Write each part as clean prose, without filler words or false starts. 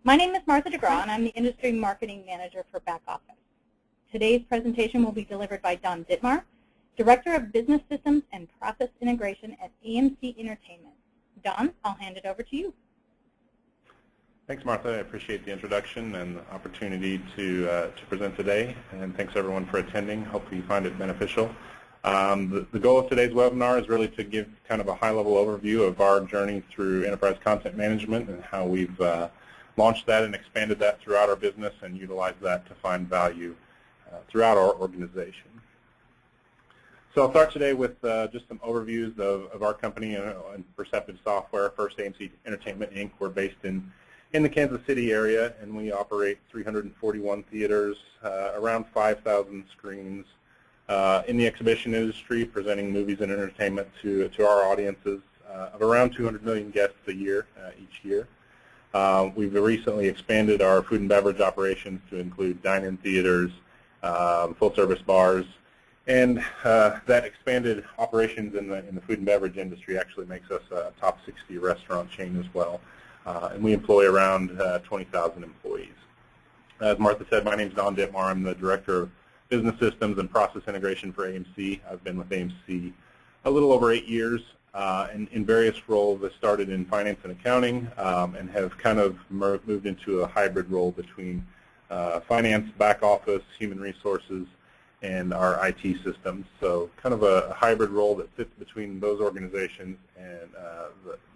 My name is Martha DeGraw, and I'm the Industry Marketing Manager for Back Office. Today's presentation will be delivered by Don Dittmar, Director of Business Systems and Process Integration at AMC Entertainment. Don, I'll hand it over to you. Thanks, Martha. I appreciate the introduction and the opportunity to present today, and thanks everyone for attending. Hopefully you find it beneficial. The goal of today's webinar is really to give kind of a high-level overview of our journey through enterprise content management and how we've launched that and expanded that throughout our business and utilized that to find value throughout our organization. So I'll start today with just some overviews of our company and Perceptive Software. First, AMC Entertainment, Inc. We're based in the Kansas City area, and we operate 341 theaters, around 5,000 screens in the exhibition industry, presenting movies and entertainment to our audiences of around 200 million guests a year, each year. We've recently expanded our food and beverage operations to include dine-in theaters, full-service bars, and that expanded operations in the food and beverage industry actually makes us a top 60 restaurant chain as well. And we employ around 20,000 employees. As Martha said, my name is Don Dittmar. I'm the Director of Business Systems and Process Integration for AMC. I've been with AMC a little over 8 years, and in various roles. I started in finance and accounting and have kind of moved into a hybrid role between finance, back office, human resources, and our IT systems. So kind of a hybrid role that sits between those organizations, and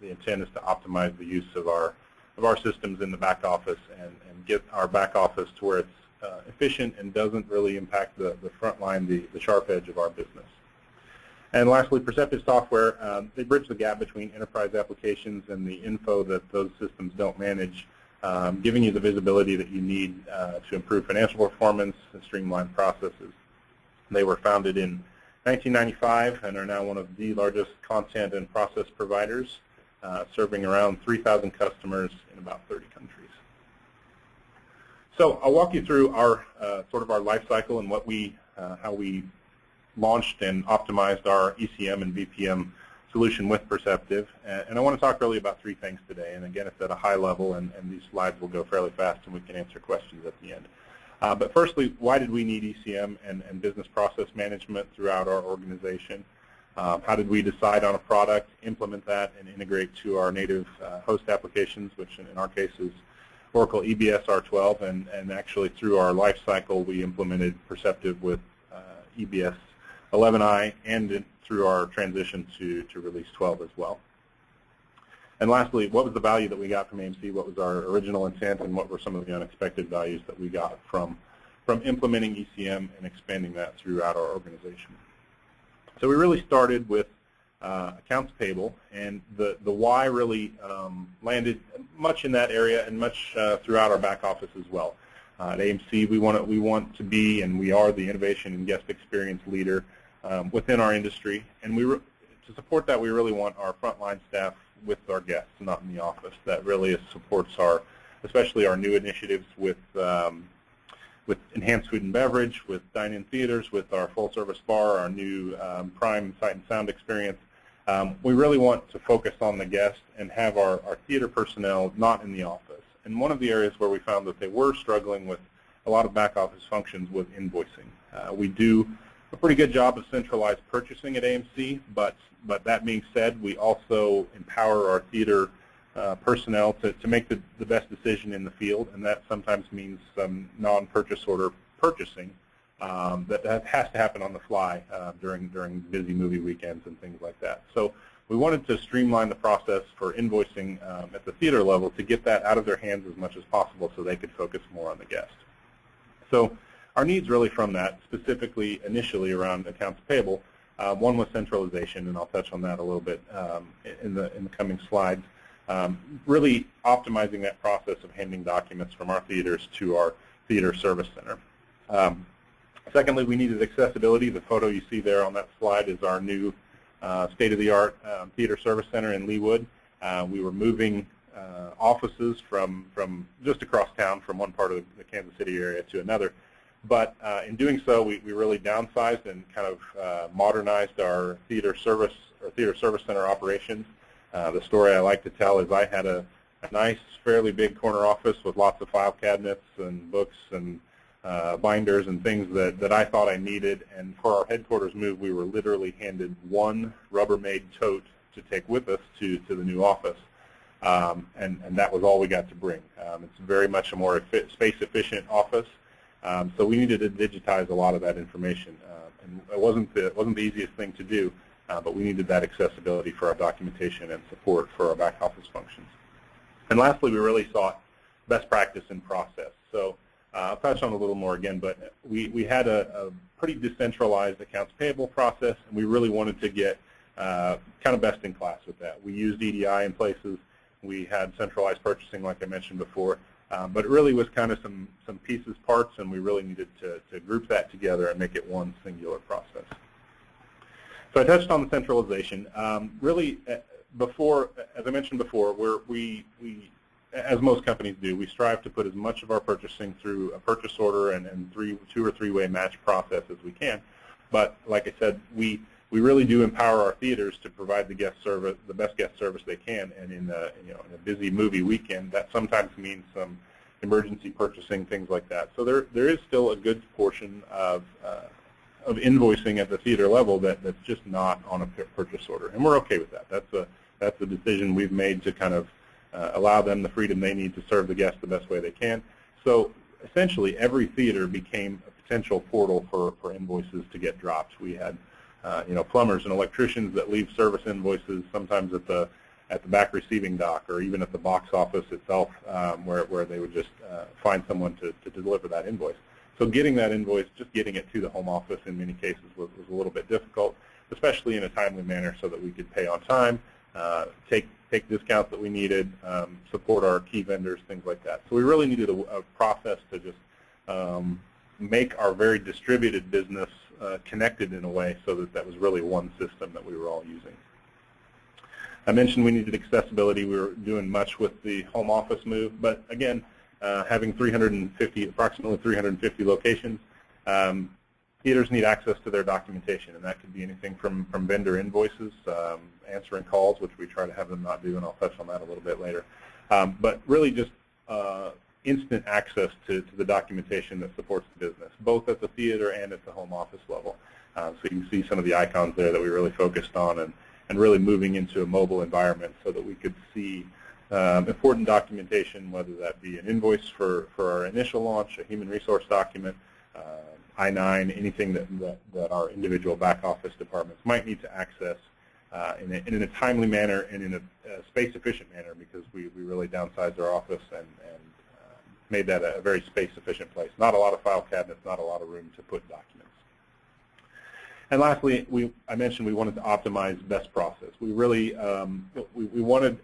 the intent is to optimize the use of our systems in the back office and get our back office to where it's efficient and doesn't really impact the front line, the sharp edge of our business. And lastly, Perceptive Software, they bridge the gap between enterprise applications and the info that those systems don't manage, giving you the visibility that you need to improve financial performance and streamline processes. They were founded in 1995 and are now one of the largest content and process providers, serving around 3,000 customers in about 30 countries. So I'll walk you through our sort of our life cycle and what how we launched and optimized our ECM and VPM solution with Perceptive. And I want to talk really about 3 things today. And again, it's at a high level, and these slides will go fairly fast, and we can answer questions at the end. But firstly, why did we need ECM and business process management throughout our organization? How did we decide on a product, implement that, and integrate to our native host applications, which in our case is Oracle EBS R12, and actually through our life cycle we implemented Perceptive with EBS 11i and through our transition to release 12 as well. And lastly, what was the value that we got from AMC? What was our original intent, and what were some of the unexpected values that we got from implementing ECM and expanding that throughout our organization? So we really started with accounts payable, and the why really landed much in that area and much throughout our back office as well. At AMC, we want to be, and we are, the innovation and guest experience leader within our industry. And to support that, we really want our frontline staff with our guests, not in the office. That really supports especially our new initiatives with enhanced food and beverage, with dine-in theaters, with our full-service bar, our new Prime Sight and Sound experience. We really want to focus on the guest and have our theater personnel not in the office. And one of the areas where we found that they were struggling with a lot of back office functions was invoicing. We do a pretty good job of centralized purchasing at AMC, but that being said, we also empower our theater personnel to make the best decision in the field, and that sometimes means some non-purchase order purchasing that has to happen on the fly during busy movie weekends and things like that. So we wanted to streamline the process for invoicing at the theater level to get that out of their hands as much as possible so they could focus more on the guest. So our needs really from that, specifically initially around accounts payable, one was centralization, and I'll touch on that a little bit in the coming slides. Really optimizing that process of handing documents from our theaters to our theater service center. Secondly, we needed accessibility. The photo you see there on that slide is our new state-of-the-art theater service center in Leawood. We were moving offices from just across town from one part of the Kansas City area to another. But in doing so, we really downsized and kind of modernized our theater service center operations. The story I like to tell is I had a nice, fairly big corner office with lots of file cabinets and books and binders and things that I thought I needed. And for our headquarters move, we were literally handed one Rubbermaid tote to take with us to the new office. And that was all we got to bring. It's very much a more space-efficient office, so we needed to digitize a lot of that information. And it wasn't the easiest thing to do, but we needed that accessibility for our documentation and support for our back office functions. And lastly, we really sought best practice and process. So I'll touch on a little more again, but we had a pretty decentralized accounts payable process, and we really wanted to get kind of best in class with that. We used EDI in places. We had centralized purchasing, like I mentioned before, but it really was kind of some pieces, parts, and we really needed to group that together and make it one singular process. So I touched on the centralization. Really, before, as I mentioned before, we as most companies do, we strive to put as much of our purchasing through a purchase order and two or three-way match process as we can. But like I said, we really do empower our theaters to provide the guest service, the best guest service they can. And in in a busy movie weekend, that sometimes means some emergency purchasing, things like that. So there is still a good portion of invoicing at the theater level that's just not on a purchase order, and we're okay with that. That's a decision we've made to kind of allow them the freedom they need to serve the guests the best way they can. So essentially, every theater became a potential portal for invoices to get dropped. We had plumbers and electricians that leave service invoices sometimes at the back receiving dock or even at the box office itself, where they would just find someone to deliver that invoice. So getting that invoice, just getting it to the home office in many cases was a little bit difficult, especially in a timely manner so that we could pay on time, take discounts that we needed, support our key vendors, things like that. So we really needed a process to just make our very distributed business connected in a way so that was really one system that we were all using. I mentioned we needed accessibility. We were doing much with the home office move, but again, having approximately 350 locations, theaters need access to their documentation, and that could be anything from vendor invoices, answering calls, which we try to have them not do, and I'll touch on that a little bit later. But really just instant access to the documentation that supports the business, both at the theater and at the home office level. So you can see some of the icons there that we really focused on, and really moving into a mobile environment so that we could see important documentation, whether that be an invoice for our initial launch, a human resource document, I-9, anything that our individual back office departments might need to access in a timely manner and in a space-efficient manner, because we really downsized our office and made that a very space-efficient place. Not a lot of file cabinets, not a lot of room to put documents. And lastly, I mentioned we wanted to optimize best process. We really we wanted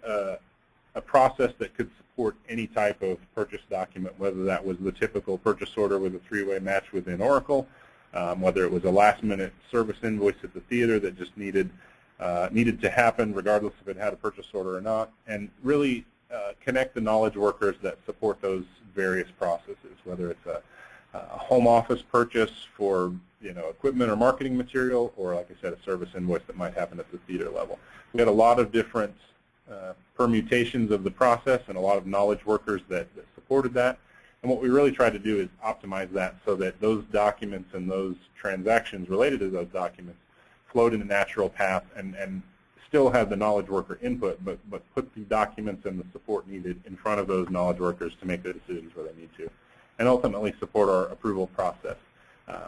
a process that could support any type of purchase document, whether that was the typical purchase order with a three-way match within Oracle, whether it was a last-minute service invoice at the theater that just needed to happen regardless if it had a purchase order or not, and really connect the knowledge workers that support those various processes, whether it's a home office purchase for equipment or marketing material, or like I said, a service invoice that might happen at the theater level. We had a lot of different permutations of the process and a lot of knowledge workers that supported that. And what we really tried to do is optimize that so that those documents and those transactions related to those documents flowed in a natural path and still have the knowledge worker input, but put the documents and the support needed in front of those knowledge workers to make the decisions where they need to, and ultimately support our approval process.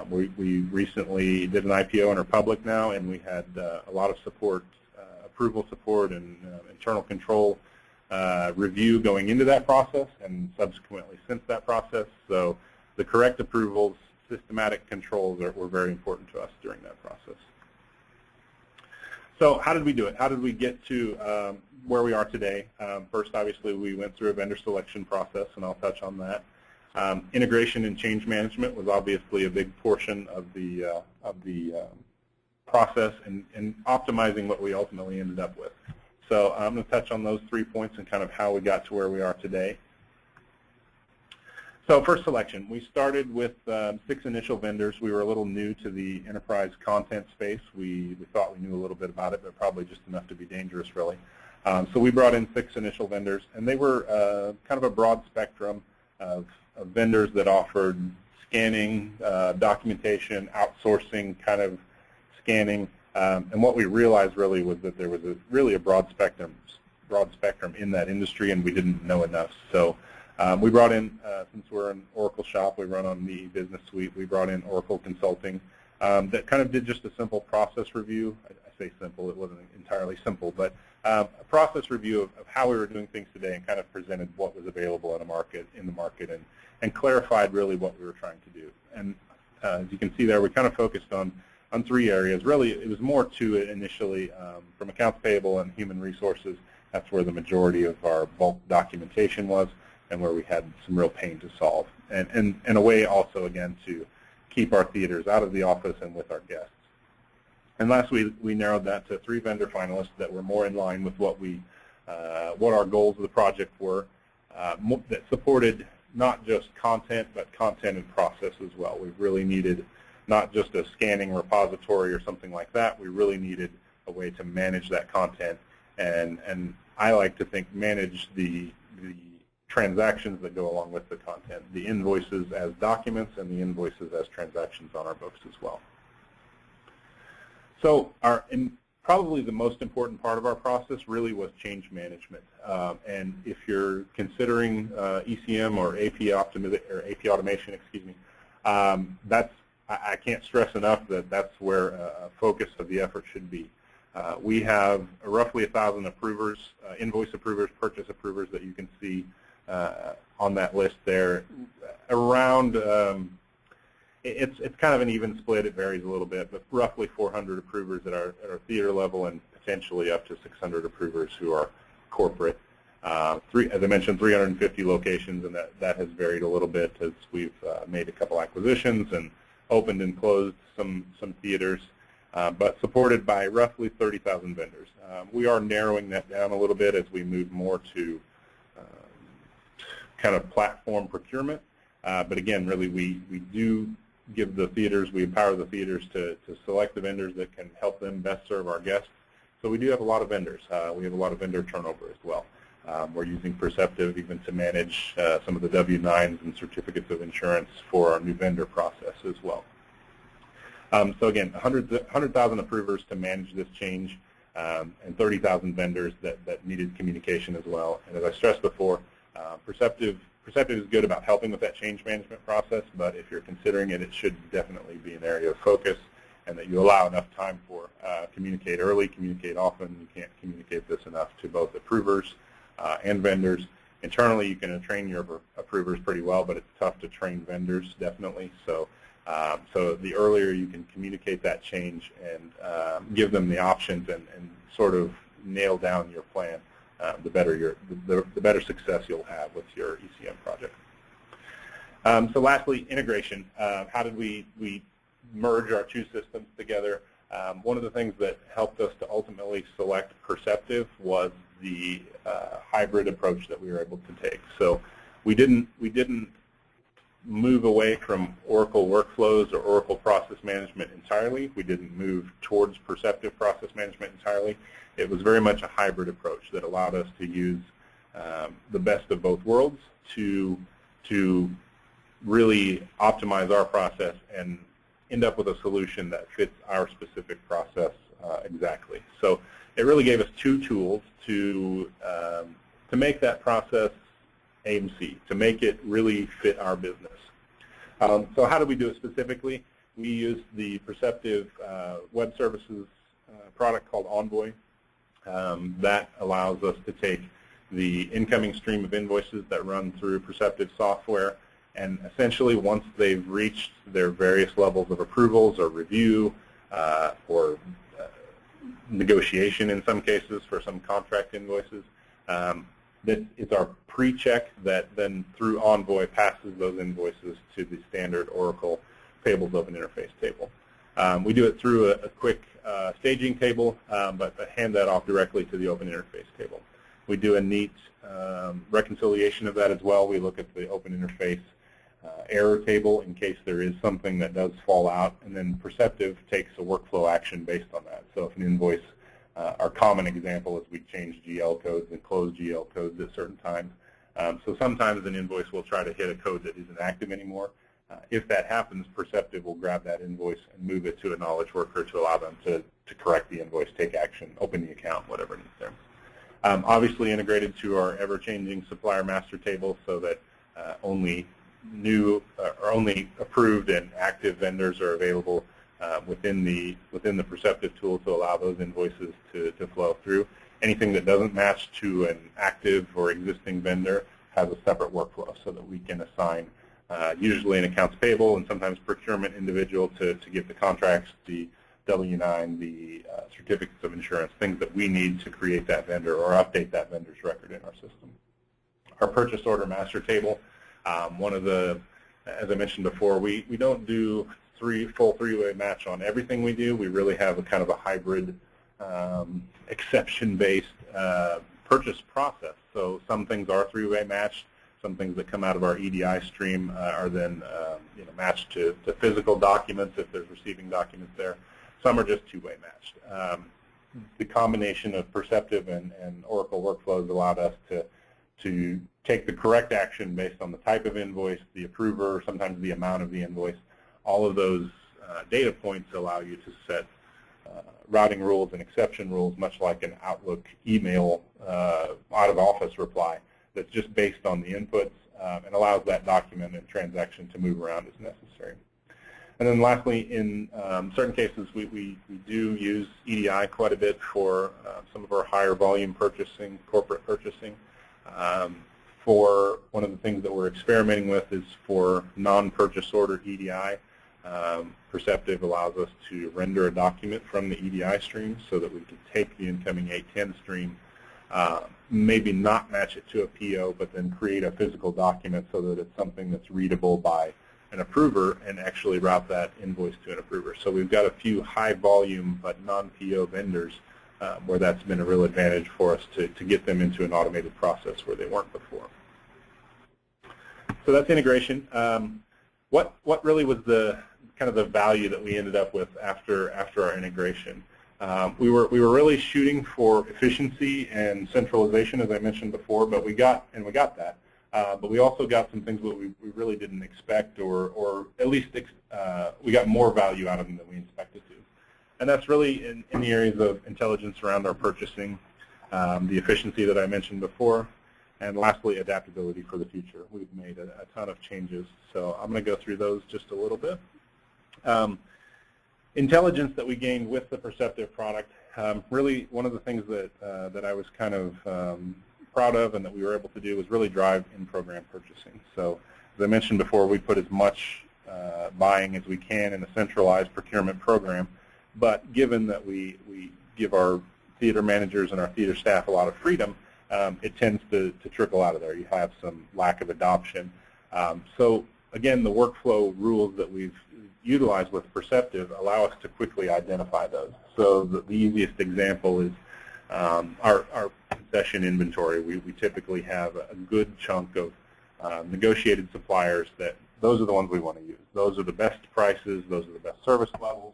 We recently did an IPO and are public now, and we had a lot of support, approval support and internal control review going into that process and subsequently since that process. So the correct approvals, systematic controls were very important to us during that process. So how did we do it? How did we get to where we are today? First, obviously, we went through a vendor selection process, and I'll touch on that. Integration and change management was obviously a big portion of the process and optimizing what we ultimately ended up with. So I'm going to touch on those 3 points and kind of how we got to where we are today. So first selection, we started with 6 initial vendors. We were a little new to the enterprise content space. We thought we knew a little bit about it, but probably just enough to be dangerous, really. So we brought in 6 initial vendors, and they were kind of a broad spectrum of vendors that offered scanning, documentation, outsourcing kind of scanning. And what we realized really was that there was really a broad spectrum in that industry, and we didn't know enough. So we brought in, since we're an Oracle shop, we run on the business suite, we brought in Oracle Consulting that kind of did just a simple process review. I say simple, it wasn't entirely simple, but a process review of how we were doing things today and kind of presented what was available in the market and clarified really what we were trying to do. And as you can see there, we kind of focused on 3 areas. Really, it was more to it initially from accounts payable and human resources. That's where the majority of our bulk documentation was and where we had some real pain to solve. And in a way also, again, to keep our theaters out of the office and with our guests. And last we narrowed that to 3 vendor finalists that were more in line with what our goals of the project were, that supported not just content, but content and process as well. We really needed not just a scanning repository or something like that. We really needed a way to manage that content, and I like to think manage the transactions that go along with the content, the invoices as documents and the invoices as transactions on our books as well. So probably the most important part of our process really was change management. And if you're considering ECM or AP automation, excuse me, I can't stress enough that that's where a focus of the effort should be. We have roughly 1,000 approvers, invoice approvers, purchase approvers that you can see on that list there. Around, it's kind of an even split. It varies a little bit, but roughly 400 approvers at our theater level and potentially up to 600 approvers who are corporate. As I mentioned, 350 locations, and that has varied a little bit as we've made a couple acquisitions and opened and closed some theaters, but supported by roughly 30,000 vendors. We are narrowing that down a little bit as we move more to kind of platform procurement. But again, really, we do give the theaters, we empower the theaters to select the vendors that can help them best serve our guests. So we do have a lot of vendors. We have a lot of vendor turnover as well. We're using Perceptive even to manage some of the W-9s and certificates of insurance for our new vendor process as well. So again, 100,000 approvers to manage this change, and 30,000 vendors that needed communication as well. And as I stressed before, Perceptive is good about helping with that change management process, but if you're considering it, it should definitely be an area of focus, and that you allow enough time for communicate early, communicate often. You can't communicate this enough to both approvers and vendors. Internally, you can train your approvers pretty well, but it's tough to train vendors, definitely. So the earlier you can communicate that change and give them the options and sort of nail down your plan, the better success you'll have with your ECM project. So lastly, integration. How did we merge our 2 systems together? One of the things that helped us to ultimately select Perceptive was the hybrid approach that we were able to take. So we didn't move away from Oracle workflows or Oracle process management entirely. We didn't move towards Perceptive process management entirely. It was very much a hybrid approach that allowed us to use the best of both worlds to really optimize our process and end up with a solution that fits our specific process exactly. So it really gave us 2 tools to make that process AMC, to make it really fit our business. So how do we do it specifically? We use the Perceptive web services product called Envoy. That allows us to take the incoming stream of invoices that run through Perceptive software, and essentially once they've reached their various levels of approvals or review or negotiation in some cases for some contract invoices, that is our pre-check that then through Envoy passes those invoices to the standard Oracle Payables Open Interface table. We do it through a quick staging table, but hand that off directly to the Open Interface table. We do a neat reconciliation of that as well. We look at the Open Interface error table in case there is something that does fall out, and then Perceptive takes a workflow action based on that. So if an invoice Our common example is we change GL codes and close GL codes at certain times. So sometimes an invoice will try to hit a code that isn't active anymore. If that happens, Perceptive will grab that invoice and move it to a knowledge worker to allow them to correct the invoice, take action, open the account, whatever needs there. Obviously integrated to our ever-changing supplier master table so that only new or only approved and active vendors are available within the Perceptive tool to allow those invoices to flow through. Anything that doesn't match to an active or existing vendor has a separate workflow so that we can assign usually an accounts payable and sometimes procurement individual to get the contracts, the W-9, the certificates of insurance, things that we need to create that vendor or update that vendor's record in our system. Our purchase order master table, one of the, as I mentioned before, we don't do full three-way match on everything we do. We really have a kind of a hybrid exception-based purchase process. So some things are three-way matched. Some things that come out of our EDI stream are then matched to physical documents if there's receiving documents there. Some are just two-way matched. The combination of Perceptive and Oracle workflows allowed us to take the correct action based on the type of invoice, the approver, sometimes the amount of the invoice. All of those data points allow you to set routing rules and exception rules, much like an Outlook email out-of-office reply that's just based on the inputs and allows that document and transaction to move around as necessary. And then lastly, in certain cases, we do use EDI quite a bit for some of our higher volume purchasing, corporate purchasing. For one of the things that we're experimenting with is for non-purchase order EDI. Perceptive allows us to render a document from the EDI stream so that we can take the incoming 810 stream, maybe not match it to a PO, but then create a physical document so that it's something that's readable by an approver and actually route that invoice to an approver. So we've got a few high volume but non-PO vendors where that's been a real advantage for us to get them into an automated process where they weren't before. So that's integration. What really was the kind of the value that we ended up with after our integration? We were really shooting for efficiency and centralization, as I mentioned before, but we got that. But we also got some things that we really didn't expect, or at least we got more value out of them than we expected to. And that's really in the areas of intelligence around our purchasing, the efficiency that I mentioned before, and lastly, adaptability for the future. We've made a ton of changes, so I'm going to go through those just a little bit. Intelligence that we gained with the Perceptive product, really one of the things that I was kind of proud of and that we were able to do was really drive in-program purchasing. So as I mentioned before, we put as much buying as we can in a centralized procurement program, but given that we give our theater managers and our theater staff a lot of freedom, it tends to trickle out of there. You have some lack of adoption. So again, the workflow rules that we've utilized with Perceptive allow us to quickly identify those. So the easiest example is our concession inventory. We typically have a good chunk of negotiated suppliers that those are the ones we want to use. Those are the best prices. Those are the best service levels.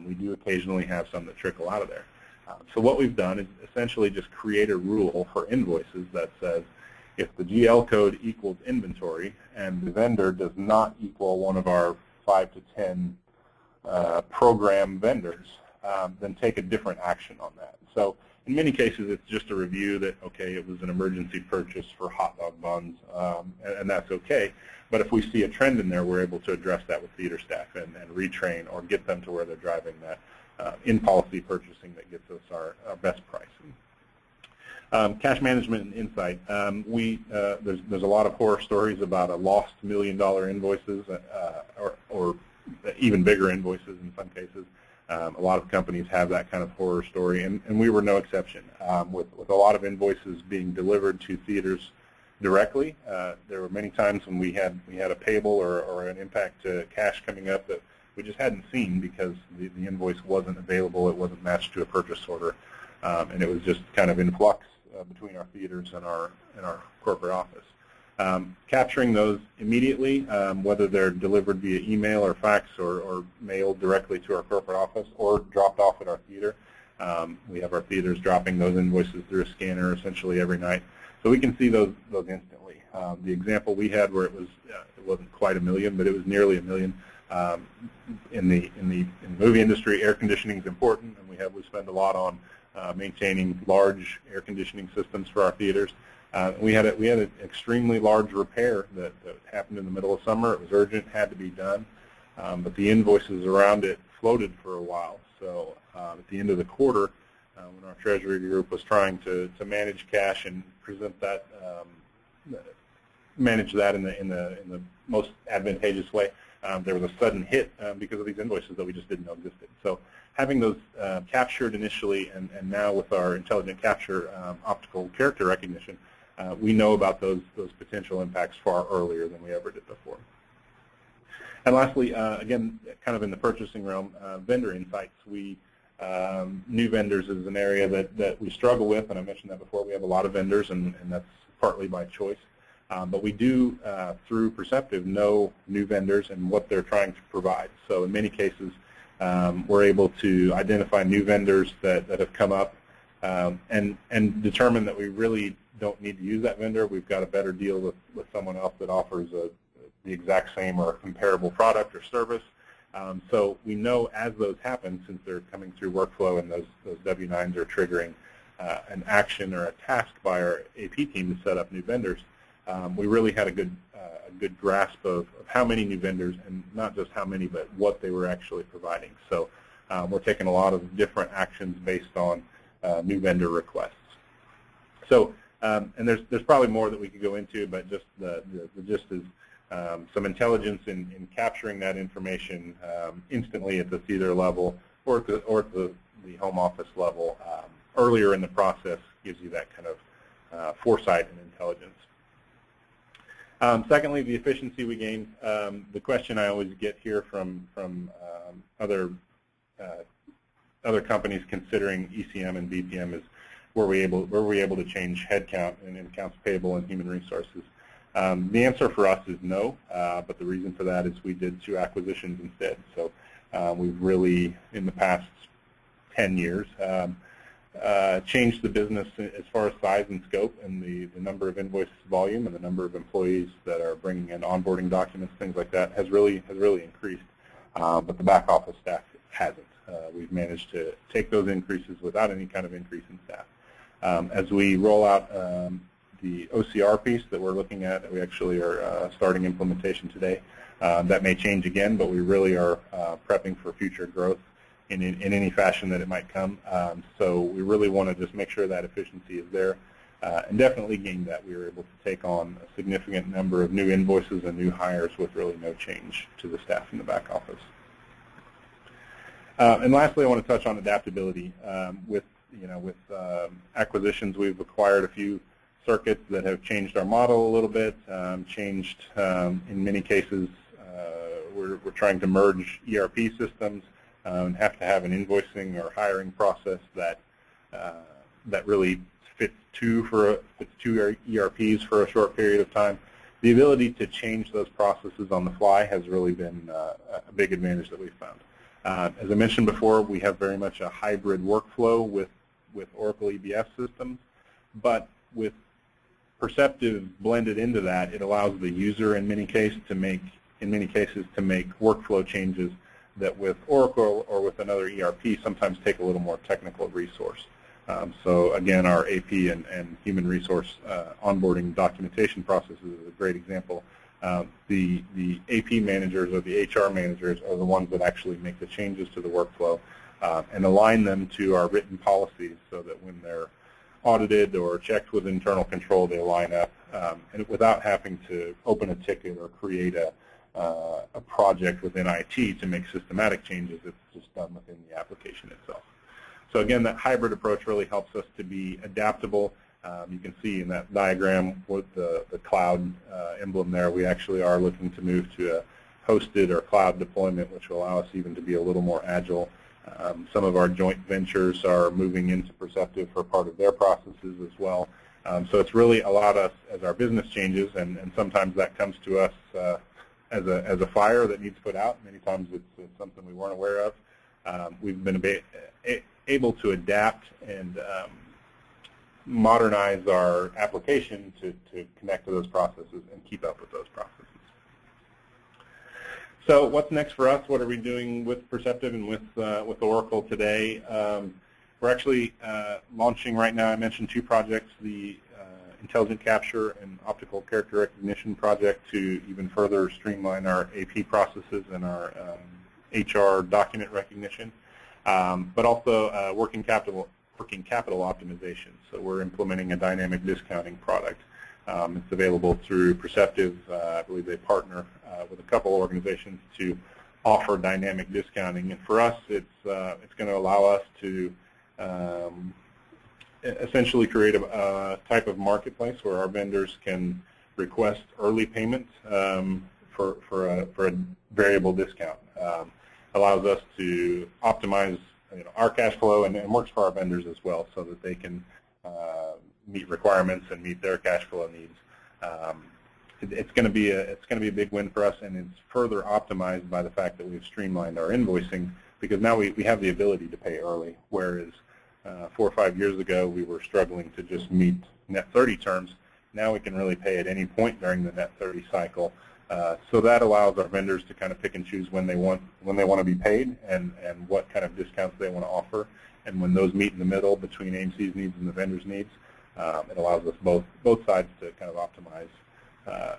We do occasionally have some that trickle out of there. So what we've done is essentially just create a rule for invoices that says if the GL code equals inventory and the vendor does not equal one of our 5 to 10 program vendors, then take a different action on that. So in many cases, it's just a review that, okay, it was an emergency purchase for hot dog buns, and that's okay. But if we see a trend in there, we're able to address that with theater staff and retrain or get them to where they're driving that in-policy purchasing that gets us our best pricing. Cash management and insight. There's a lot of horror stories about a lost $1 million invoices or even bigger invoices in some cases. A lot of companies have that kind of horror story, and we were no exception. With a lot of invoices being delivered to theaters directly, there were many times when we had a payable or an impact to cash coming up that we just hadn't seen because the invoice wasn't available, it wasn't matched to a purchase order, and it was just kind of in flux between our theaters and our corporate office. Capturing those immediately, whether they're delivered via email or fax or mailed directly to our corporate office or dropped off at our theater, We have our theaters dropping those invoices through a scanner essentially every night, so we can see those instantly. The example we had where it wasn't quite $1 million, but it was nearly $1 million. In the movie industry, air conditioning is important, and we spend a lot on maintaining large air conditioning systems for our theaters. We had an extremely large repair that happened in the middle of summer. It was urgent, had to be done, but the invoices around it floated for a while. So at the end of the quarter, when our treasury group was trying to manage cash and present that, manage that in the most advantageous way, there was a sudden hit because of these invoices that we just didn't know existed. So having those captured initially, and now with our intelligent capture optical character recognition, we know about those potential impacts far earlier than we ever did before. And lastly, again, kind of in the purchasing realm, vendor insights. New vendors is an area that we struggle with, and I mentioned that before. We have a lot of vendors, and that's partly by choice. But we do, through Perceptive, know new vendors and what they're trying to provide. So in many cases, we're able to identify new vendors that have come up and determine that we really don't need to use that vendor. We've got a better deal with someone else that offers the exact same or comparable product or service. So we know as those happen, since they're coming through workflow and those W-9s are triggering an action or a task by our AP team to set up new vendors, we really had a good grasp of how many new vendors, and not just how many, but what they were actually providing. So we're taking a lot of different actions based on new vendor requests. So, and there's probably more that we could go into, but just the gist is some intelligence in capturing that information instantly at the theater level or at the home office level earlier in the process gives you that kind of foresight and intelligence. Secondly, the efficiency we gain. The question I always get here from other companies considering ECM and BPM is, were we able to change headcount in accounts payable and human resources? The answer for us is no, but the reason for that is we did 2 acquisitions instead. So we've really, in the past 10 years, changed the business as far as size and scope, and the number of invoice volume and the number of employees that are bringing in onboarding documents, things like that, has really increased. But the back office staff hasn't. We've managed to take those increases without any kind of increase in staff. As we roll out the OCR piece that we're looking at, we actually are starting implementation today. That may change again, but we really are prepping for future growth in any fashion that it might come. So we really want to just make sure that efficiency is there, and definitely gain that. We were able to take on a significant number of new invoices and new hires with really no change to the staff in the back office. And lastly, I want to touch on adaptability. With acquisitions, we've acquired a few circuits that have changed our model a little bit, changed in many cases. We're trying to merge ERP systems and have to have an invoicing or hiring process that really fits two ERPs for a short period of time. The ability to change those processes on the fly has really been a big advantage that we've found. As I mentioned before, we have very much a hybrid workflow with Oracle EBS systems, but with Perceptive blended into that, it allows the user in many cases to make workflow changes that with Oracle or with another ERP sometimes take a little more technical resource. So again, our AP and human resource onboarding documentation process is a great example. The AP managers or the HR managers are the ones that actually make the changes to the workflow and align them to our written policies so that when they're audited or checked with internal control, they line up, and without having to open a ticket or create a project within IT to make systematic changes. It's just done within the application itself. So again, that hybrid approach really helps us to be adaptable. You can see in that diagram with the cloud emblem there, we actually are looking to move to a hosted or cloud deployment, which will allow us even to be a little more agile. Some of our joint ventures are moving into Perceptive for part of their processes as well. So it's really allowed us, as our business changes, and sometimes that comes to us as a fire that needs put out. Many times it's something we weren't aware of. We've been able to adapt and modernize our application to connect to those processes and keep up with those processes. So what's next for us? What are we doing with Perceptive and with Oracle today? We're actually launching right now, I mentioned 2 projects, the Intelligent Capture and Optical Character Recognition project to even further streamline our AP processes and our HR document recognition, but also working capital optimization. So we're implementing a dynamic discounting product. It's available through Perceptive. I believe they partner with a couple organizations to offer dynamic discounting. And for us, it's going to allow us to essentially create a type of marketplace where our vendors can request early payment for a variable discount. Allows us to optimize our cash flow and works for our vendors as well, so that they can meet requirements and meet their cash flow needs. It's going to be a big win for us, and it's further optimized by the fact that we've streamlined our invoicing, because now we have the ability to pay early, whereas 4 or 5 years ago we were struggling to just meet net 30 terms. Now we can really pay at any point during the net 30 cycle. So that allows our vendors to kind of pick and choose when they want to be paid and what kind of discounts they want to offer. And when those meet in the middle between AMC's needs and the vendor's needs, it allows us both sides to kind of optimize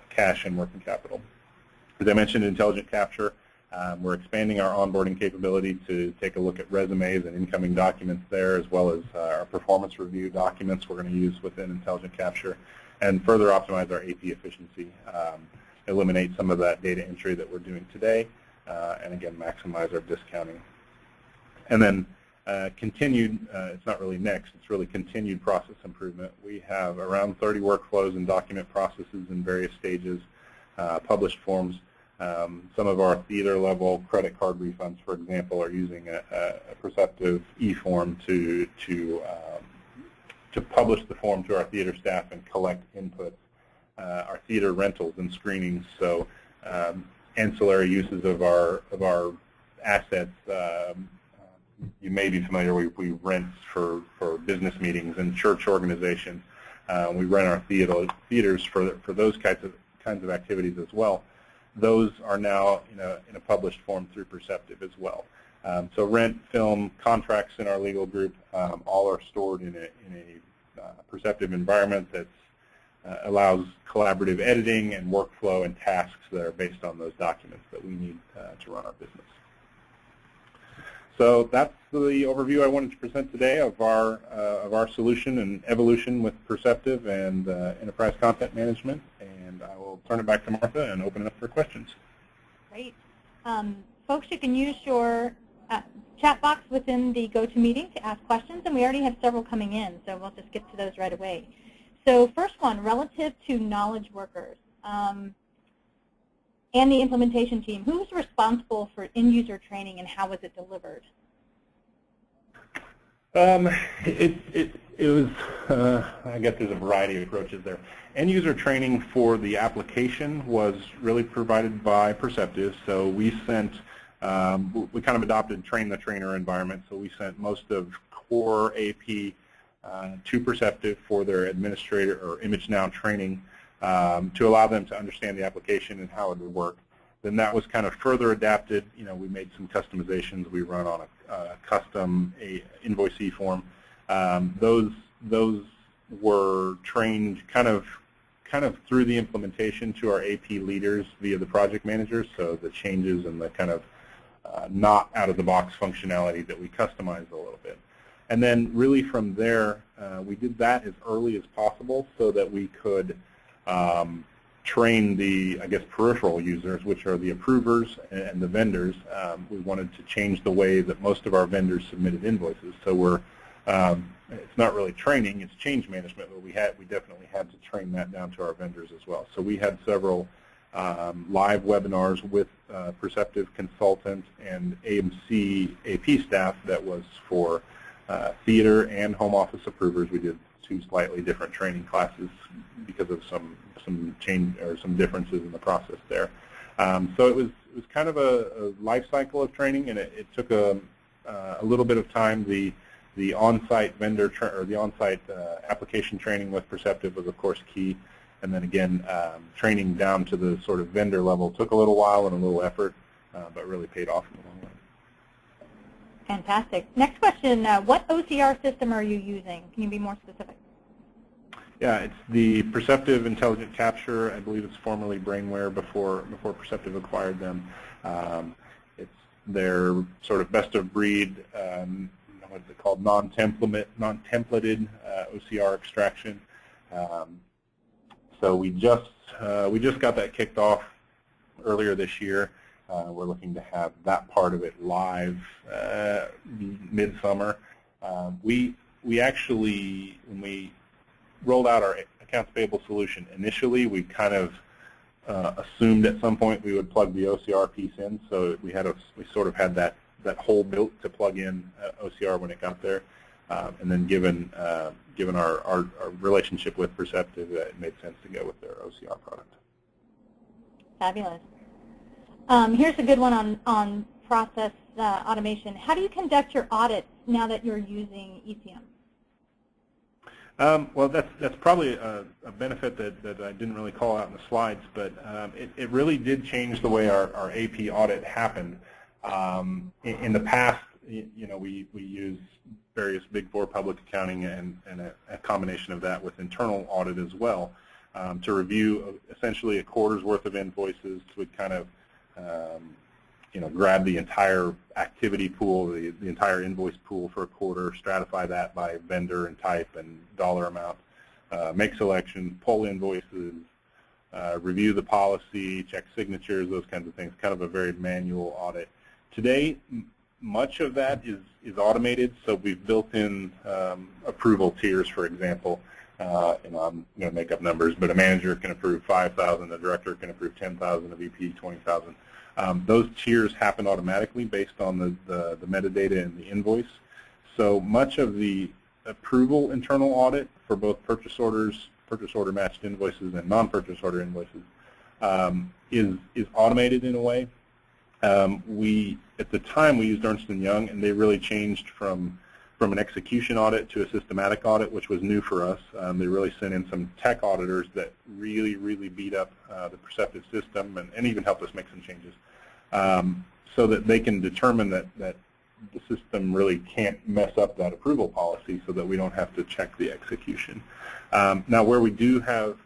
cash and working capital. As I mentioned, Intelligent Capture, we're expanding our onboarding capability to take a look at resumes and incoming documents there, as well as our performance review documents we're going to use within Intelligent Capture, and further optimize our AP efficiency, eliminate some of that data entry that we're doing today, and again, maximize our discounting. And then continued, it's not really next, it's really continued process improvement. We have around 30 workflows and document processes in various stages, published forms. Some of our theater level credit card refunds, for example, are using a Perceptive e-form to publish the form to our theater staff and collect inputs. Our theater rentals and screenings, so ancillary uses of our assets. You may be familiar, we rent for business meetings and church organizations. We rent our theaters for those kinds of activities as well. Those are now in a published form through Perceptive as well. So rent, film, contracts in our legal group, all are stored in a Perceptive environment that allows collaborative editing and workflow and tasks that are based on those documents that we need to run our business. So that's the overview I wanted to present today of our solution and evolution with Perceptive and enterprise content management. And I will turn it back to Martha and open it up for questions. Great. Folks, you can use your chat box within the GoToMeeting to ask questions, and we already have several coming in, so we'll just get to those right away. So first one, relative to knowledge workers and the implementation team, who's responsible for end-user training and how was it delivered? It was, I guess there's a variety of approaches there. End-user training for the application was really provided by Perceptive, so we sent, we kind of adopted train-the-trainer environment, so we sent most of core AP to Perceptive for their administrator or ImageNow training to allow them to understand the application and how it would work. Then that was kind of further adapted. We made some customizations. We run on a custom invoice form. Those were trained kind of through the implementation to our AP leaders via the project managers. So the changes and the kind of not out-of-the-box functionality that we customized a little bit. And then really from there, we did that as early as possible so that we could train the, I guess, peripheral users, which are the approvers and the vendors. We wanted to change the way that most of our vendors submitted invoices. So it's not really training, it's change management, but we definitely had to train that down to our vendors as well. So we had several live webinars with Perceptive consultants and AMC AP staff that was for theater and home office approvers. We did 2 slightly different training classes because of some change or some differences in the process there. So it was kind of a life cycle of training, and it took a little bit of time. The The on-site vendor or the on-site application training with Perceptive was, of course, key. And then again, training down to the sort of vendor level took a little while and a little effort, but really paid off in the long run. Fantastic. Next question, what OCR system are you using? Can you be more specific? Yeah, it's the Perceptive Intelligent Capture. I believe it's formerly Brainware before Perceptive acquired them. It's their sort of best of breed, what is it called, non-templated OCR extraction. So we just got that kicked off earlier this year. We're looking to have that part of it live midsummer. We actually, when we rolled out our accounts payable solution initially, we kind of assumed at some point we would plug the OCR piece in. So we sort of had that hole built to plug in OCR when it got there. And then given our relationship with Perceptive, it made sense to go with their OCR product. Fabulous. Here's a good one on process automation. How do you conduct your audits now that you're using ECM? Well, that's probably a benefit that I didn't really call out in the slides, but it really did change the way our AP audit happened. In the past, we use various Big Four public accounting and a combination of that with internal audit as well to review essentially a quarter's worth of invoices. We'd kind of grab the entire activity pool, the entire invoice pool for a quarter, stratify that by vendor and type and dollar amount, make selections, pull invoices, review the policy, check signatures, those kinds of things, kind of a very manual audit. Today, much of that is automated, so we've built in approval tiers, for example. I'm going to make up numbers, but a manager can approve 5,000, a director can approve 10,000, a VP 20,000. Those tiers happen automatically based on the metadata in the invoice. So much of the approval internal audit for both purchase order matched invoices and non-purchase order invoices is automated in a way. At the time we used Ernst & Young, and they really changed from an execution audit to a systematic audit, which was new for us. They really sent in some tech auditors that really beat up the Perceptive system and even helped us make some changes so that they can determine that the system really can't mess up that approval policy so that we don't have to check the execution. Now, where we do have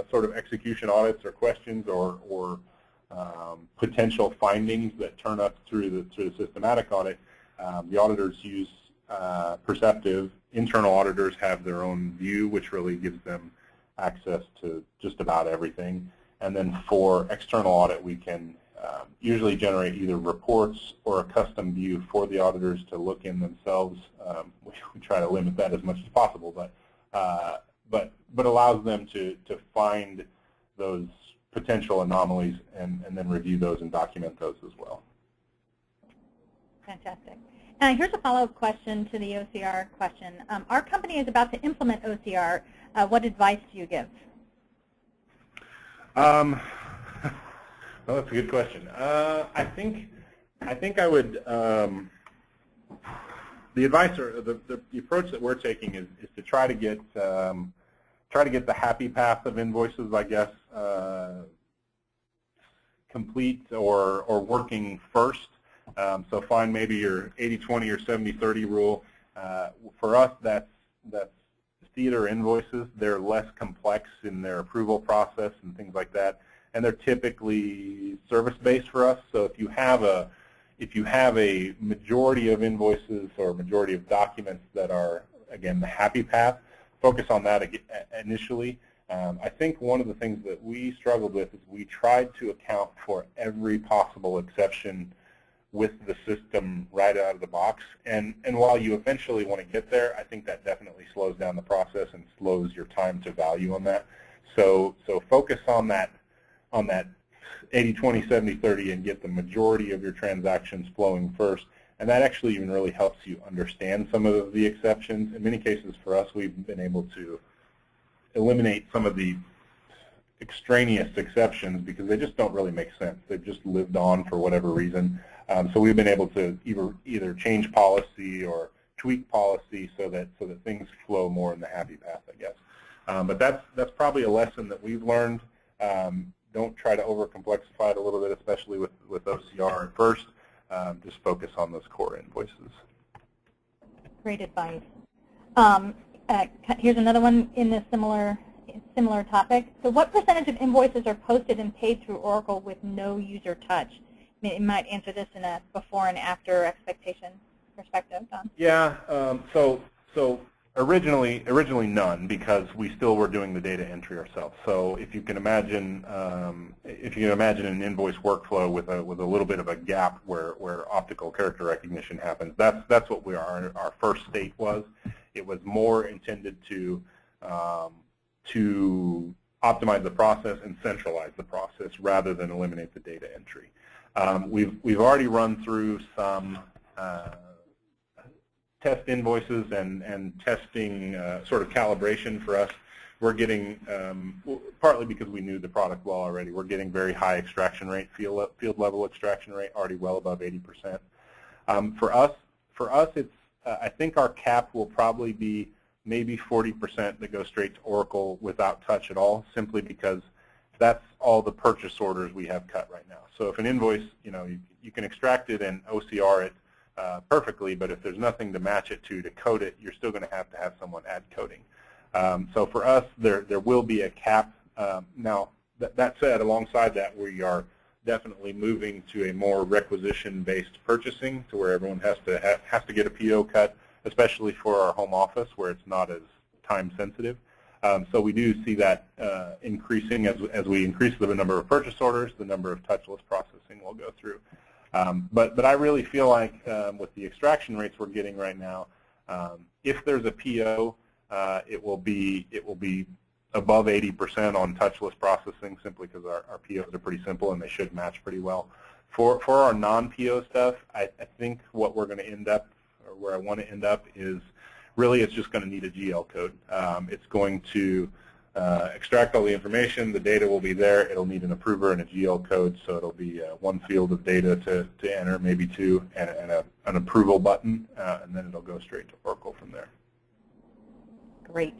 sort of execution audits or questions or potential findings that turn up through the systematic audit, the auditors use Perceptive. Internal auditors have their own view, which really gives them access to just about everything. And then for external audit, we can usually generate either reports or a custom view for the auditors to look in themselves. We try to limit that as much as possible, but allows them to find those potential anomalies and then review those and document those as well. Fantastic. Here's a follow-up question to the OCR question. Our company is about to implement OCR. What advice do you give? Well, that's a good question. I think I would. The advice or the approach that we're taking is to try to get the happy path of invoices, I guess, complete or working first. So find maybe your 80-20 or 70-30 rule. For us, that's theater invoices. They're less complex in their approval process and things like that, and they're typically service-based for us. So if you have a majority of invoices or majority of documents that are, again, the happy path, focus on that initially. I think one of the things that we struggled with is we tried to account for every possible exception with the system right out of the box. And while you eventually want to get there, I think that definitely slows down the process and slows your time to value on that. So focus on that 80-20, 70-30 and get the majority of your transactions flowing first. And that actually even really helps you understand some of the exceptions. In many cases for us, we've been able to eliminate some of the extraneous exceptions because they just don't really make sense. They've just lived on for whatever reason. So we've been able to either change policy or tweak policy so that things flow more in the happy path, I guess. But that's probably a lesson that we've learned. Don't try to over-complexify it a little bit, especially with OCR at first. Just focus on those core invoices. Great advice. Here's another one in this similar topic. So what percentage of invoices are posted and paid through Oracle with no user touch? You might answer this in a before and after expectation perspective, Don. Yeah. So originally none, because we still were doing the data entry ourselves. So if you can imagine an invoice workflow with a little bit of a gap where optical character recognition happens, that's what our first state was. It was more intended to optimize the process and centralize the process rather than eliminate the data entry. We've already run through some test invoices and testing sort of calibration for us. We're getting, partly because we knew the product well already, we're getting very high extraction rate, field level extraction rate, already well above 80%. For us, it's I think our cap will probably be maybe 40% that go straight to Oracle without touch at all, simply because that's all the purchase orders we have cut right now. So if an invoice, you can extract it and OCR it perfectly, but if there's nothing to match it to code it, you're still going to have someone add coding. So for us, there will be a cap. Now, that said, alongside that, we are definitely moving to a more requisition-based purchasing, to where everyone has to get a PO cut, especially for our home office where it's not as time sensitive. So we do see that increasing as we increase the number of purchase orders, the number of touchless processing will go through. But I really feel like with the extraction rates we're getting right now, if there's a PO, it will be above 80% on touchless processing, simply because our POs are pretty simple and they should match pretty well. For our non-PO stuff, I think what we're going to end up, or where I want to end up, is really it's just going to need a GL code. It's going to extract all the information, the data will be there, it'll need an approver and a GL code, so it'll be one field of data to enter, maybe two, and an approval button, and then it'll go straight to Oracle from there. Great.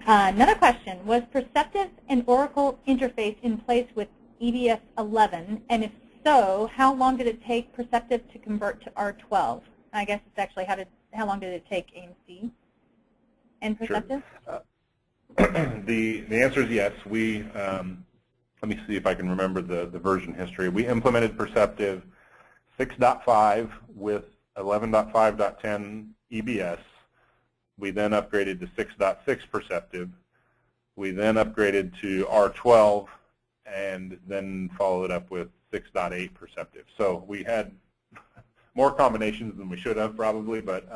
Another question, was Perceptive and Oracle interface in place with EBS 11, and if so, how long did it take Perceptive to convert to R12? I guess it's actually how long did it take AMC and Perceptive? Sure. The answer is yes. We let me see if I can remember the version history. We implemented Perceptive 6.5 with 11.5.10 EBS. We then upgraded to 6.6 Perceptive. We then upgraded to R12, and then followed up with 6.8 Perceptive. So we had more combinations than we should have, probably, but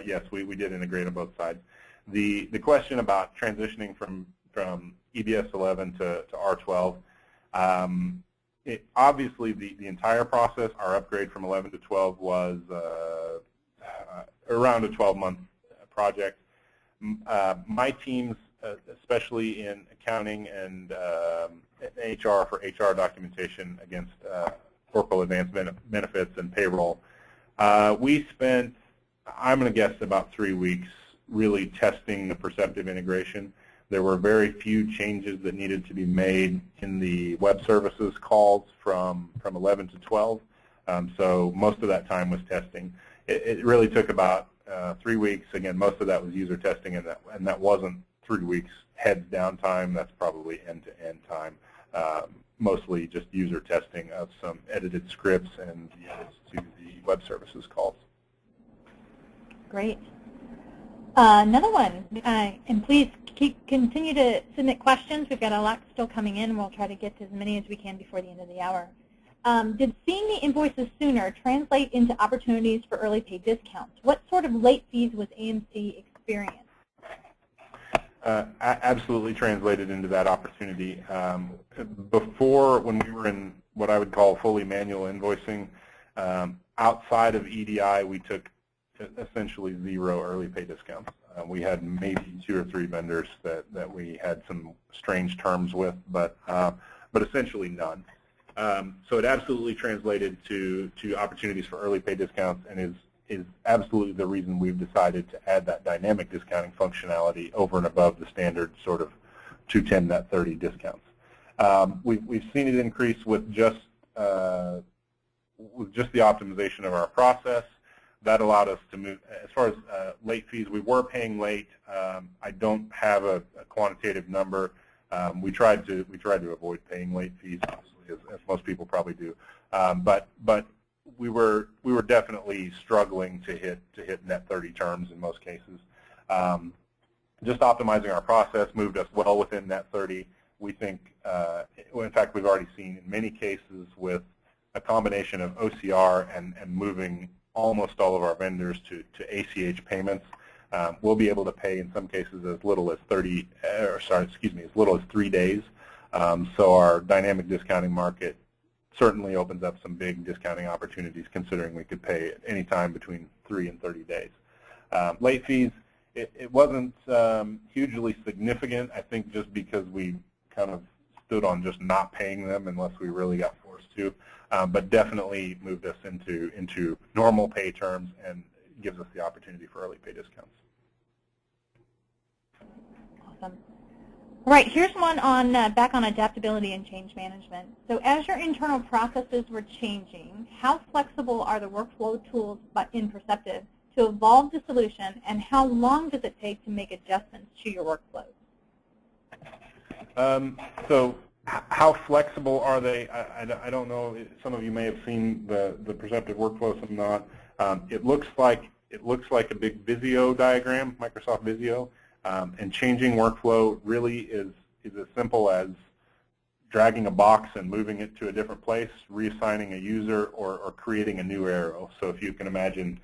yes, we did integrate on both sides. The question about transitioning from EBS 11 to R12, obviously the entire process, our upgrade from 11 to 12 was around a 12-month project. My teams, especially in accounting and HR for HR documentation against Oracle Advanced Benefits and payroll, we spent, I'm going to guess, about 3 weeks really testing the Perceptive integration. There were very few changes that needed to be made in the web services calls from 11 to 12, so most of that time was testing. It really took about 3 weeks. Again, most of that was user testing, and that wasn't 3 weeks heads down time. That's probably end-to-end time, mostly just user testing of some edited scripts and the edits to the web services calls. Great. Another one, and please continue to submit questions. We've got a lot still coming in. We'll try to get to as many as we can before the end of the hour. Did seeing the invoices sooner translate into opportunities for early pay discounts? What sort of late fees was AMC experienced? Absolutely translated into that opportunity. Before, when we were in what I would call fully manual invoicing, outside of EDI, we took essentially 0 early pay discounts. We had maybe 2 or 3 vendors that we had some strange terms with, but essentially none. So it absolutely translated to opportunities for early pay discounts, and is absolutely the reason we've decided to add that dynamic discounting functionality over and above the standard sort of 210 net 30 discounts. We've seen it increase with just the optimization of our process. That allowed us to move. As far as late fees, we were paying late. I don't have a quantitative number. We tried to avoid paying late fees, obviously, as most people probably do. But we were definitely struggling to hit net 30 terms in most cases. Just optimizing our process moved us well within net 30. We think, in fact, we've already seen in many cases with a combination of OCR and moving almost all of our vendors to ACH payments. We'll be able to pay in some cases as little as as little as 3 days. So our dynamic discounting market certainly opens up some big discounting opportunities, considering we could pay at any time between 3 and 30 days. Late fees, it wasn't hugely significant, I think, just because we kind of stood on just not paying them unless we really got forced to, but definitely moved us into normal pay terms and gives us the opportunity for early pay discounts. Awesome. All right, here's one on back on adaptability and change management. So as your internal processes were changing, how flexible are the workflow tools in Perceptive to evolve the solution, and how long does it take to make adjustments to your workflows? So how flexible are they? I don't know. Some of you may have seen the Perceptive workflow, some not. It looks like a big Visio diagram, Microsoft Visio, and changing workflow really is as simple as dragging a box and moving it to a different place, reassigning a user, or creating a new arrow. So if you can imagine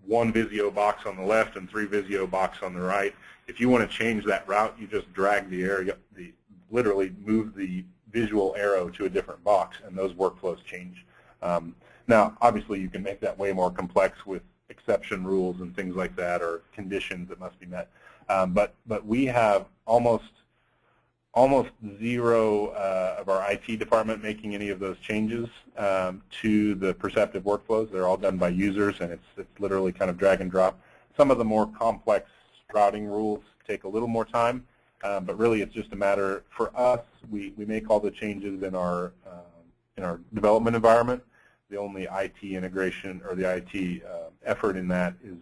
one Visio box on the left and 3 Visio box on the right, if you want to change that route, you just drag the area, literally move the visual arrow to a different box, and those workflows change. Now, obviously, you can make that way more complex with exception rules and things like that, or conditions that must be met. But we have almost zero of our IT department making any of those changes to the Perceptive workflows. They're all done by users, and it's literally kind of drag and drop. Some of the more complex routing rules take a little more time, but really it's just a matter for us. We make all the changes in our development environment. The only IT integration or the IT effort in that is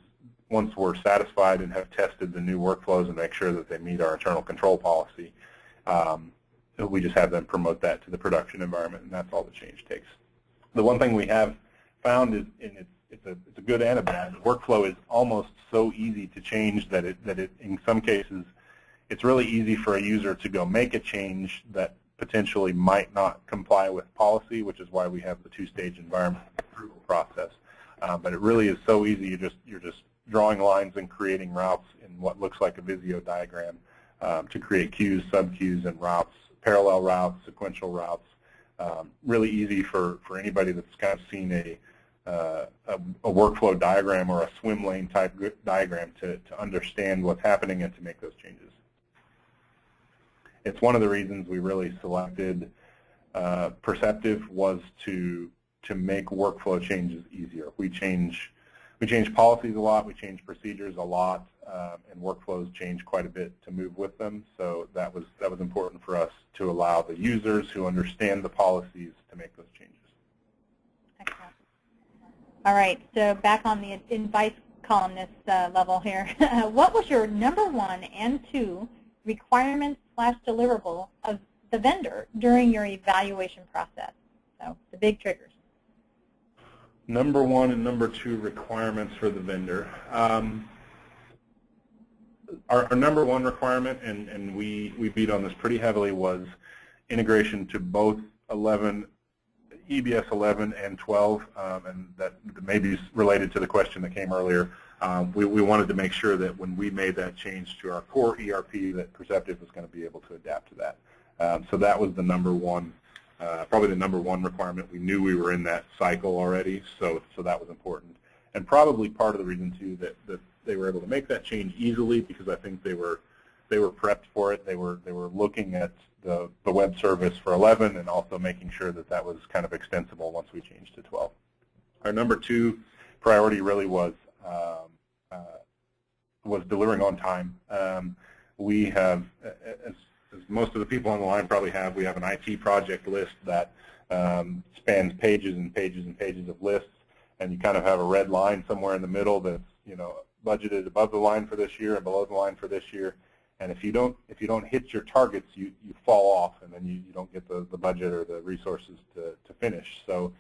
once we're satisfied and have tested the new workflows and make sure that they meet our internal control policy, we just have them promote that to the production environment, and that's all the change takes. The one thing we have found is, and it's a good and a bad, the workflow is almost so easy to change that it in some cases it's really easy for a user to go make a change that potentially might not comply with policy, which is why we have the 2-stage environment approval process. But it really is so easy. You're just drawing lines and creating routes in what looks like a Visio diagram to create queues, sub-queues, and routes, parallel routes, sequential routes. Really easy for anybody that's kind of seen a workflow diagram or a swim lane type diagram to understand what's happening and to make those changes. It's one of the reasons we really selected Perceptive was to make workflow changes easier. We change policies a lot, we change procedures a lot, and workflows change quite a bit to move with them. So that was important for us to allow the users who understand the policies to make those changes. Excellent. All right, so back on the advice columnist level here. What was your #1 and 2 requirements/deliverable of the vendor during your evaluation process? So the big triggers. #1 and #2 requirements for the vendor. Our #1 requirement, and we beat on this pretty heavily, was integration to both EBS 11 and 12, and that may be related to the question that came earlier. We wanted to make sure that when we made that change to our core ERP, that Perceptive was going to be able to adapt to that. So that was the #1, probably the #1 requirement. We knew we were in that cycle already, so that was important. And probably part of the reason too that they were able to make that change easily, because I think they were prepped for it. They were looking at the web service for 11 and also making sure that that was kind of extensible once we changed to 12. Our #2 priority really was delivering on time. We have, as most of the people on the line probably have, we have an IT project list that spans pages and pages and pages of lists, and you kind of have a red line somewhere in the middle that's, you know, budgeted above the line for this year and below the line for this year. And if you don't hit your targets, you fall off, and then you don't get the budget or the resources to finish. So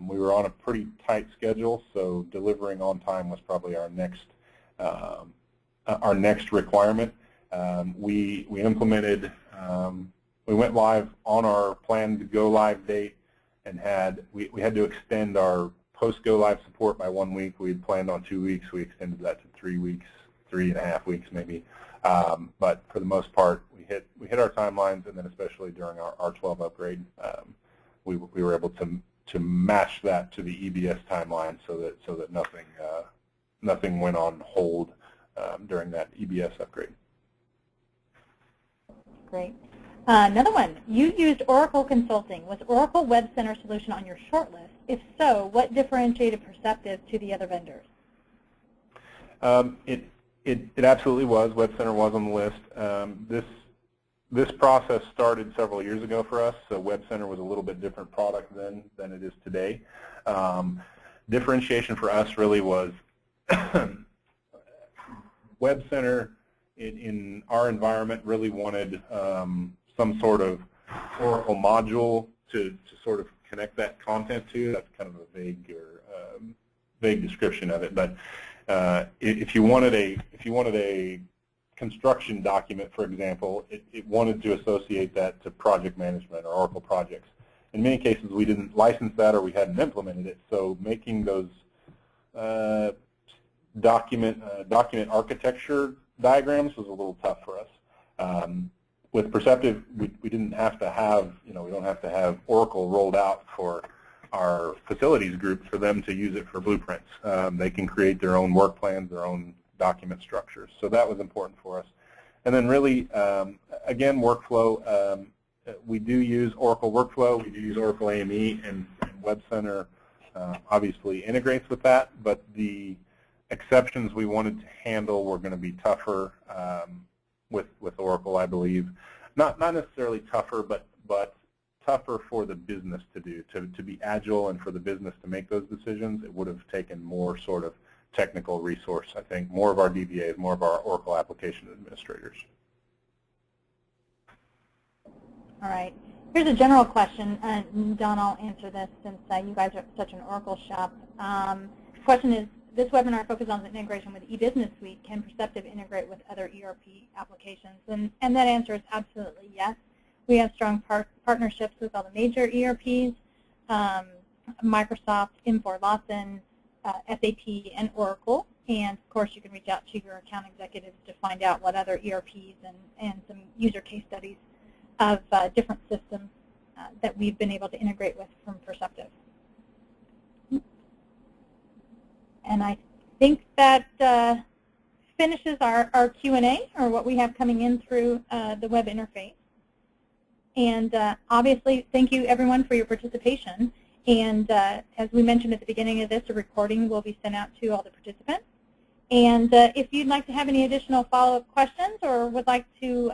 we were on a pretty tight schedule, so delivering on time was probably our next requirement. We implemented, we went live on our planned to go live date, and we had to extend our post go live support by 1 week. We had planned on 2 weeks. We extended that to 3 weeks, 3.5 weeks maybe. But for the most part, we hit our timelines, and then especially during our 12 upgrade, we were able to match that to the EBS timeline, so that nothing went on hold during that EBS upgrade. Great. Another one. You used Oracle Consulting. Was Oracle Web Center solution on your shortlist? If so, what differentiated Perceptive to the other vendors? It absolutely was. Web Center was on the list. This process started several years ago for us, so Web Center was a little bit different product then than it is today. Differentiation for us really was Web Center in our environment really wanted some sort of Oracle module to sort of connect that content to. That's kind of a vague description of it, but if you wanted a construction document, for example, it wanted to associate that to project management or Oracle projects. In many cases, we didn't license that, or we hadn't implemented it, so making those document architecture diagrams was a little tough for us. With Perceptive, we didn't have to have, we don't have to have Oracle rolled out for our facilities group for them to use it for blueprints. They can create their own work plans, their own document structures. So that was important for us. And then really, again, workflow. We do use Oracle Workflow. We do use Oracle AME, and Web Center obviously integrates with that. But the exceptions we wanted to handle were going to be tougher with Oracle, I believe. Not necessarily tougher, but tougher for the business to do, to be agile, and for the business to make those decisions. It would have taken more sort of technical resource, I think, more of our DBAs, more of our Oracle application administrators. All right. Here's a general question. Don, I'll answer this since you guys are such an Oracle shop. The question is, this webinar focuses on the integration with eBusiness Suite. Can Perceptive integrate with other ERP applications? And that answer is absolutely yes. We have strong partnerships with all the major ERPs, Microsoft, Infor Lawson, SAP, and Oracle. And of course, you can reach out to your account executives to find out what other ERPs and some user case studies of different systems that we've been able to integrate with from Perceptive. And I think that finishes our Q&A, or what we have coming in through the web interface. And obviously, thank you everyone for your participation. And as we mentioned at the beginning of this, a recording will be sent out to all the participants. And if you'd like to have any additional follow-up questions, or would like to